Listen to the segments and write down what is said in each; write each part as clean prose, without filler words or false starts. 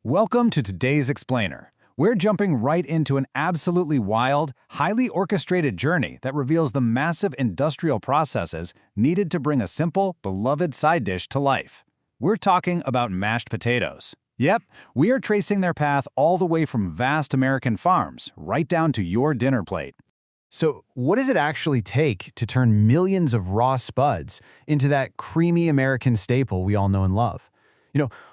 Welcome to today's Explainer. We're jumping right into an absolutely wild, highly orchestrated journey that reveals the massive industrial processes needed to bring a simple, beloved side dish to life. We're talking about mashed potatoes. Yep, we are tracing their path all the way from vast American farms right down to your dinner plate. So, what does it actually take to turn millions of raw spuds into that creamy American staple we all know and love?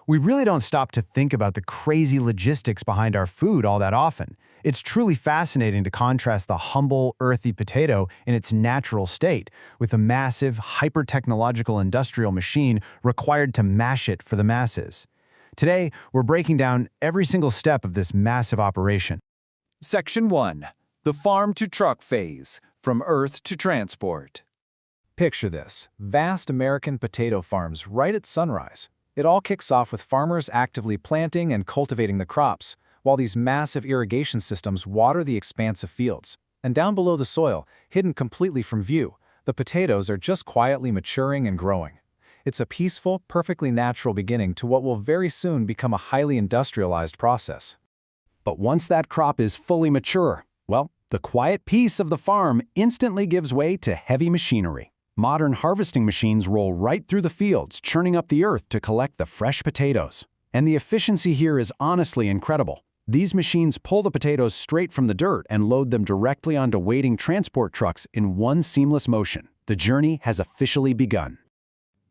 We really don't stop to think about the crazy logistics behind our food all that often. It's truly fascinating to contrast the humble, earthy potato in its natural state with a massive, hyper-technological industrial machine required to mash it for the masses. Today, we're breaking down every single step of this massive operation. Section 1. The farm-to-truck phase, from earth to transport. Picture this, vast American potato farms right at sunrise. It all kicks off with farmers actively planting and cultivating the crops, while these massive irrigation systems water the expansive fields. And down below the soil, hidden completely from view, the potatoes are just quietly maturing and growing. It's a peaceful, perfectly natural beginning to what will very soon become a highly industrialized process. But once that crop is fully mature, well, the quiet peace of the farm instantly gives way to heavy machinery. Modern harvesting machines roll right through the fields, churning up the earth to collect the fresh potatoes. And the efficiency here is honestly incredible. These machines pull the potatoes straight from the dirt and load them directly onto waiting transport trucks in one seamless motion. The journey has officially begun.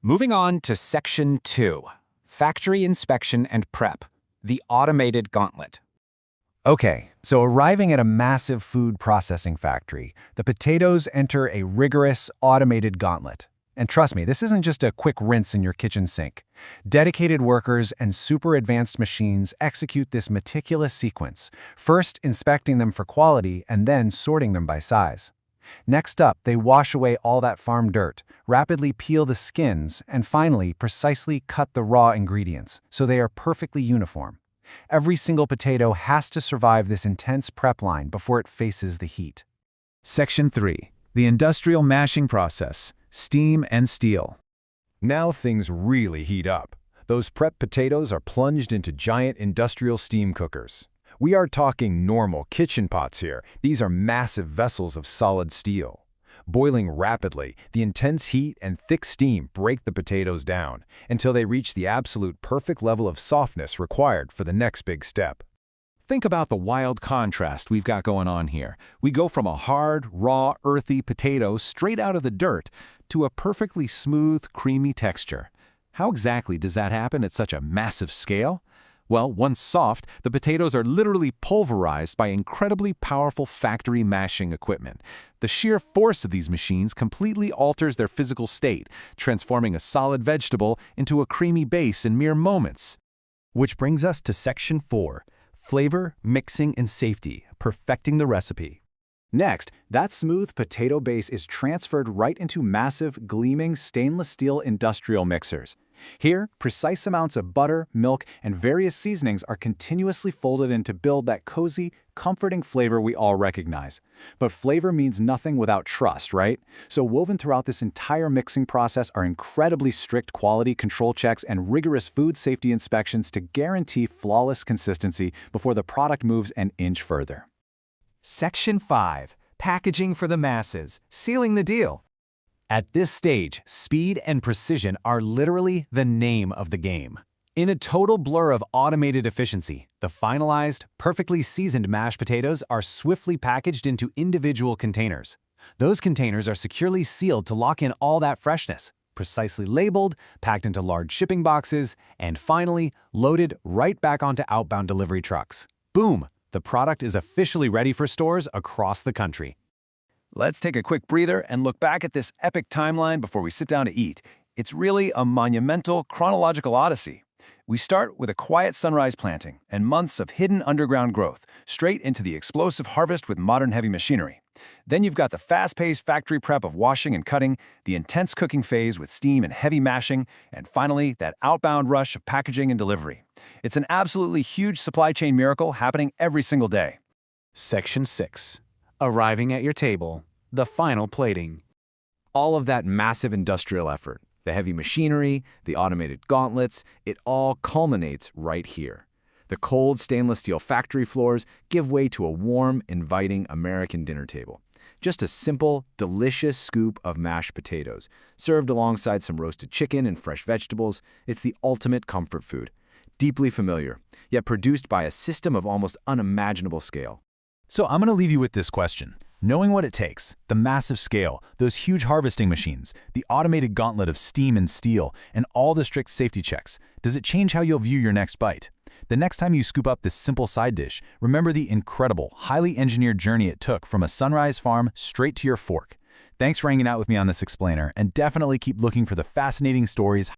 Moving on to Section 2, Factory Inspection and Prep, the Automated Gauntlet. Okay, so arriving at a massive food processing factory, the potatoes enter a rigorous, automated gauntlet. And trust me, this isn't just a quick rinse in your kitchen sink. Dedicated workers and super advanced machines execute this meticulous sequence, first inspecting them for quality and then sorting them by size. Next up, they wash away all that farm dirt, rapidly peel the skins, and finally precisely cut the raw ingredients so they are perfectly uniform. Every single potato has to survive this intense prep line before it faces the heat. Section 3. The industrial mashing process, steam and steel. Now things really heat up. Those prep potatoes are plunged into giant industrial steam cookers. We are talking normal kitchen pots here. These are massive vessels of solid steel. Boiling rapidly, the intense heat and thick steam break the potatoes down until they reach the absolute perfect level of softness required for the next big step. Think about the wild contrast we've got going on here. We go from a hard, raw, earthy potato straight out of the dirt to a perfectly smooth, creamy texture. How exactly does that happen at such a massive scale? Well, once soft, the potatoes are literally pulverized by incredibly powerful factory mashing equipment. The sheer force of these machines completely alters their physical state, transforming a solid vegetable into a creamy base in mere moments. Which brings us to Section 4, Flavor, Mixing, and Safety, perfecting the recipe. Next, that smooth potato base is transferred right into massive, gleaming stainless steel industrial mixers. Here, precise amounts of butter, milk, and various seasonings are continuously folded in to build that cozy, comforting flavor we all recognize. But flavor means nothing without trust, right? So woven throughout this entire mixing process are incredibly strict quality control checks and rigorous food safety inspections to guarantee flawless consistency before the product moves an inch further. Section 5. Packaging for the masses, sealing the deal. At this stage, speed and precision are literally the name of the game. In a total blur of automated efficiency, the finalized, perfectly seasoned mashed potatoes are swiftly packaged into individual containers. Those containers are securely sealed to lock in all that freshness, precisely labeled, packed into large shipping boxes, and finally, loaded right back onto outbound delivery trucks. Boom! The product is officially ready for stores across the country. Let's take a quick breather and look back at this epic timeline before we sit down to eat. It's really a monumental chronological odyssey. We start with a quiet sunrise planting and months of hidden underground growth, straight into the explosive harvest with modern heavy machinery. Then you've got the fast-paced factory prep of washing and cutting, the intense cooking phase with steam and heavy mashing, and finally, that outbound rush of packaging and delivery. It's an absolutely huge supply chain miracle happening every single day. Section 6. Arriving at your table, the final plating. All of that massive industrial effort, the heavy machinery, the automated gauntlets, it all culminates right here. The cold stainless steel factory floors give way to a warm, inviting American dinner table. Just a simple, delicious scoop of mashed potatoes, served alongside some roasted chicken and fresh vegetables. It's the ultimate comfort food. Deeply familiar, yet produced by a system of almost unimaginable scale. So I'm going to leave you with this question. Knowing what it takes, the massive scale, those huge harvesting machines, the automated gauntlet of steam and steel, and all the strict safety checks, does it change how you'll view your next bite? The next time you scoop up this simple side dish, remember the incredible, highly engineered journey it took from a sunrise farm straight to your fork. Thanks for hanging out with me on this explainer, and definitely keep looking for the fascinating stories